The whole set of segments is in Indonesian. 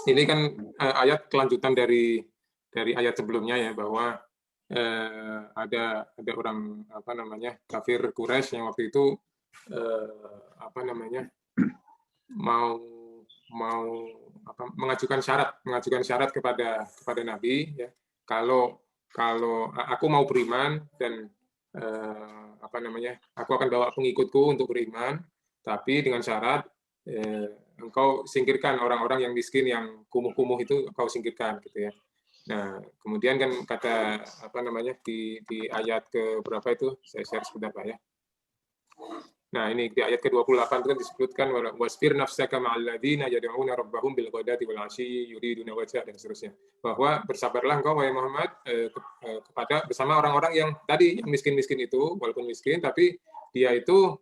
ini kan ayat kelanjutan dari ayat sebelumnya ya, bahwa ada orang apa namanya kafir Quraisy yang waktu itu apa namanya mau mengajukan syarat kepada Nabi ya, kalau aku mau beriman dan apa namanya aku akan bawa pengikutku untuk beriman, tapi dengan syarat engkau singkirkan orang-orang yang miskin, yang kumuh-kumuh itu engkau singkirkan gitu ya. Nah, kemudian kan kata apa namanya di ayat ke berapa itu, saya share sebentar Pak ya. Nah, ini di ayat ke-28 itu kan disebutkan wasfir nafsaka ma'al ladzina yad'una rabbahum bil ghadati wal 'ashyi yuriduna wajha dan seterusnya. Bahwa bersabarlah engkau wahai Muhammad kepada bersama orang-orang yang tadi yang miskin-miskin itu, walaupun miskin tapi dia itu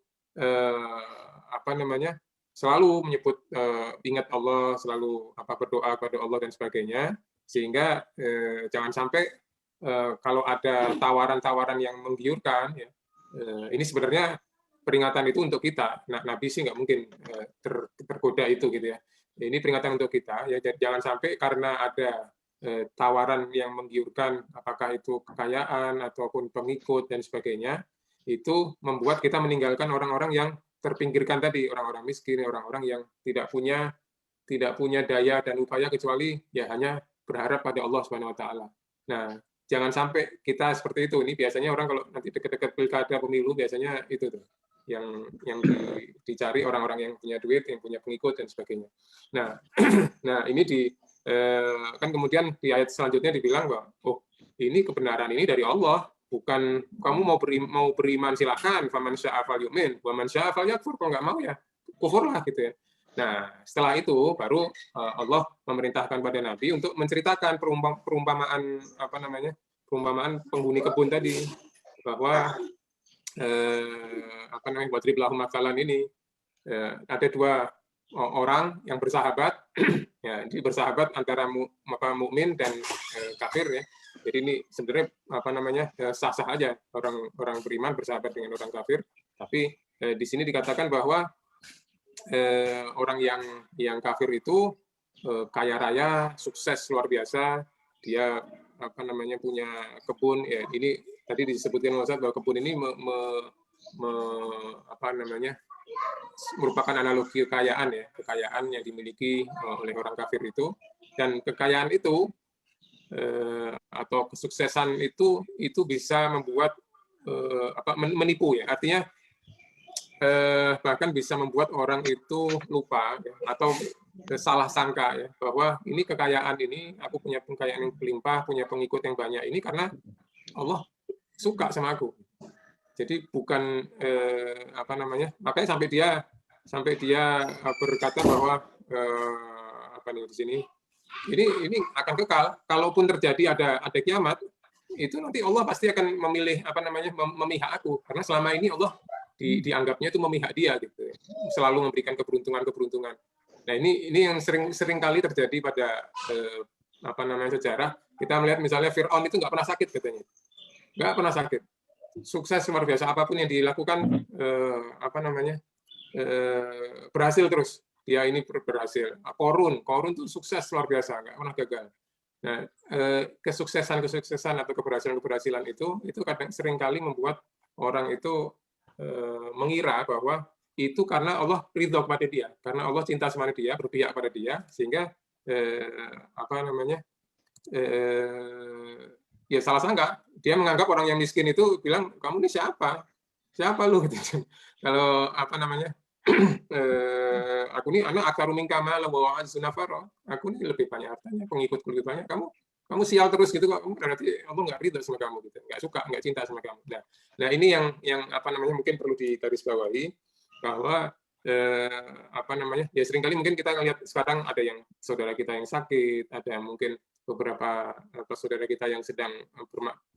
apa namanya? Selalu menyebut ingat Allah, selalu berdoa kepada Allah dan sebagainya, sehingga jangan sampai kalau ada tawaran-tawaran yang menggiurkan ya, ini sebenarnya peringatan itu untuk kita. Nah, Nabi sih nggak mungkin tergoda itu gitu ya. Ini peringatan untuk kita ya, jangan sampai karena ada tawaran yang menggiurkan, apakah itu kekayaan ataupun pengikut dan sebagainya, itu membuat kita meninggalkan orang-orang yang terpinggirkan tadi, orang-orang miskin, orang-orang yang tidak punya daya dan upaya kecuali ya hanya berharap pada Allah Subhanahu wa taala. Nah, jangan sampai kita seperti itu. Ini biasanya orang kalau nanti dekat-dekat pilkada pemilu biasanya itu tuh yang dicari orang-orang yang punya duit, yang punya pengikut dan sebagainya. Nah, nah ini kan kemudian di ayat selanjutnya dibilang bahwa ini kebenaran ini dari Allah, bukan kamu mau beriman silakan, faman syaa falyu'min, wa man syaa falyakfur, kalau nggak mau ya kufurlah gitu ya. Nah, setelah itu baru Allah memerintahkan pada Nabi untuk menceritakan perumpamaan apa namanya? Perumpamaan penghuni kebun tadi, bahwa apa namanya wadrib lahum matsalan ini ada dua orang yang bersahabat ya, ini bersahabat antara mukmin dan kafir ya. Jadi ini sebenarnya apa namanya sah-sah aja orang beriman bersahabat dengan orang kafir, tapi di sini dikatakan bahwa orang yang kafir itu kaya raya, sukses luar biasa, dia apa namanya punya kebun ya. Ini tadi disebutkan Ustaz bahwa kebun ini apa namanya merupakan analogi kekayaan ya, kekayaan yang dimiliki oleh orang kafir itu, dan kekayaan itu atau kesuksesan itu bisa membuat menipu ya, artinya bahkan bisa membuat orang itu lupa ya, atau salah sangka ya, bahwa ini kekayaan ini, aku punya kekayaan yang berlimpah, punya pengikut yang banyak ini karena Allah suka sama aku. Jadi bukan apa namanya, makanya sampai dia berkata bahwa apa nih di sini, ini akan kekal, kalaupun terjadi ada kiamat, itu nanti Allah pasti akan memilih apa namanya memihak aku, karena selama ini Allah dianggapnya itu memihak dia gitu, selalu memberikan keberuntungan. Nah ini yang sering kali terjadi pada apa namanya sejarah. Kita melihat misalnya Fir'aun itu nggak pernah sakit katanya, nggak pernah sakit, sukses luar biasa, apapun yang dilakukan apa namanya berhasil terus, dia ini berhasil. Korun tuh sukses luar biasa, nggak pernah gagal. Nah, kesuksesan atau keberhasilan itu kadang sering kali membuat orang itu mengira bahwa itu karena Allah ridho kepada dia, karena Allah cinta sama dia, berpihak pada dia, sehingga apa namanya ya salah sangka, dia menganggap orang yang miskin itu bilang, kamu ini siapa lu gitu. Kalau apa namanya aku ini anak aksaru minka mala wa a'azzu nafara, aku ini lebih banyak hartanya, pengikutku lebih banyak, kamu sial terus gitu kok, berarti Allah nggak ridho sama kamu gitu, nggak suka, nggak cinta sama kamu. Nah ini yang apa namanya mungkin perlu digarisbawahi, bahwa apa namanya ya seringkali mungkin kita lihat sekarang ada yang saudara kita yang sakit, ada mungkin beberapa saudara kita yang sedang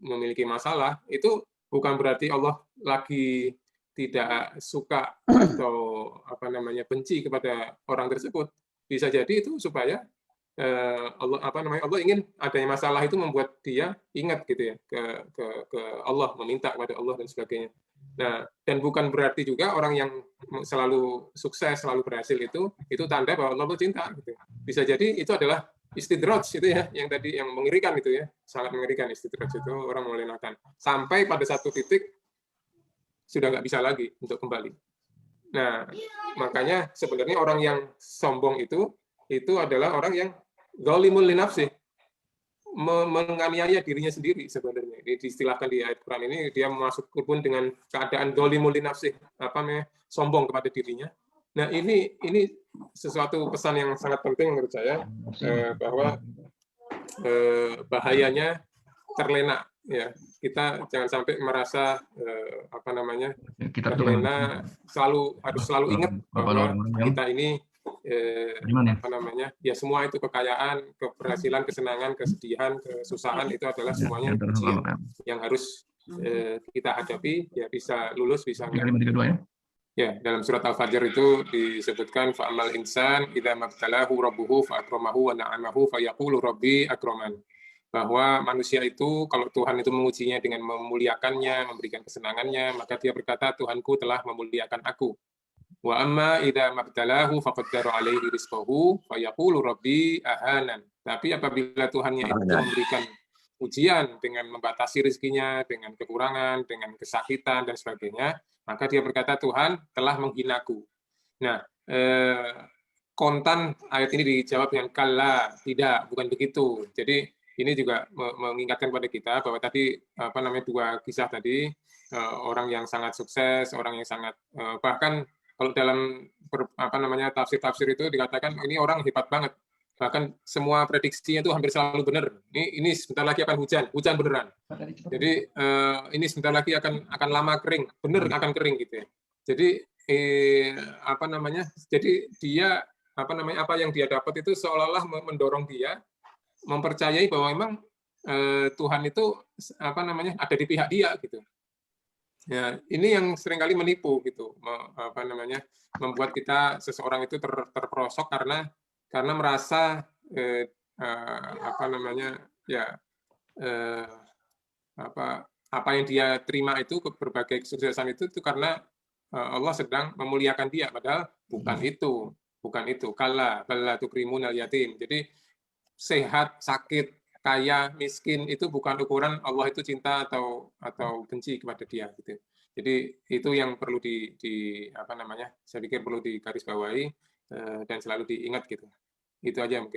memiliki masalah, itu bukan berarti Allah lagi tidak suka atau apa namanya benci kepada orang tersebut. Bisa jadi itu supaya Allah Allah ingin adanya masalah itu membuat dia ingat gitu ya ke Allah, meminta kepada Allah dan sebagainya. Nah, dan bukan berarti juga orang yang selalu sukses, selalu berhasil itu tanda bahwa Allah cinta gitu. Bisa jadi itu adalah istidraj itu ya, yang tadi yang mengerikan itu ya, sangat mengerikan istidraj itu, orang melenakan. Sampai pada satu titik sudah nggak bisa lagi untuk kembali. Nah, makanya sebenarnya orang yang sombong itu adalah orang yang zalimul li nafsih, menganiaya dirinya sendiri sebenarnya. Ini diistilahkan di ayat Quran ini, dia masuk kebun dengan keadaan zalimul li nafsih, sombong kepada dirinya. Nah, ini sesuatu pesan yang sangat penting menurut saya, bahwa bahayanya terlena ya. Kita jangan sampai merasa terlena, harus selalu ingat bahwa kita ini ya semua itu kekayaan, keberhasilan, kesenangan, kesedihan, kesusahan itu adalah semuanya ujian yang harus kita hadapi, ya bisa lulus, bisa enggak. Ya, dalam surat Al-Fajr itu disebutkan fa'amal insan idza mabtalahu rabbuhu fa'akramahu wa na'amahu fayaqulu rabbi akraman. Bahwa manusia itu kalau Tuhan itu mengujinya dengan memuliakannya, memberikan kesenangannya, maka dia berkata Tuhanku telah memuliakan aku. Wa amma idza mabtalahu faqaddara alaihi rizqahu fayaqulu rabbi ahanan. Tapi apabila Tuhannya itu memberikan ujian dengan membatasi rezekinya, dengan kekurangan, dengan kesakitan dan sebagainya, maka dia berkata Tuhan telah menghinaku. Nah, kontan ayat ini dijawab dengan kalla, tidak, bukan begitu. Jadi ini juga mengingatkan pada kita bahwa tadi dua kisah tadi, orang yang sangat sukses, orang yang sangat bahkan kalau dalam tafsir-tafsir itu dikatakan ini orang hebat banget. Bahkan semua prediksinya itu hampir selalu benar. Ini sebentar lagi akan hujan beneran. Jadi ini sebentar lagi akan lama kering, benar akan kering gitu ya. Jadi jadi dia apa yang dia dapat itu seolah-olah mendorong dia mempercayai bahwa memang Tuhan itu ada di pihak dia gitu. Ya, ini yang seringkali menipu gitu, membuat kita seseorang itu terperosok karena merasa apa yang dia terima itu, berbagai kesuksesan itu karena Allah sedang memuliakan dia, padahal bukan itu. Kalla bal tukrimunal yatim. Jadi sehat, sakit, kaya, miskin itu bukan ukuran Allah itu cinta atau benci kepada dia gitu. Jadi itu yang perlu saya pikir perlu digarisbawahi dan selalu diingat gitu. Itu aja mungkin.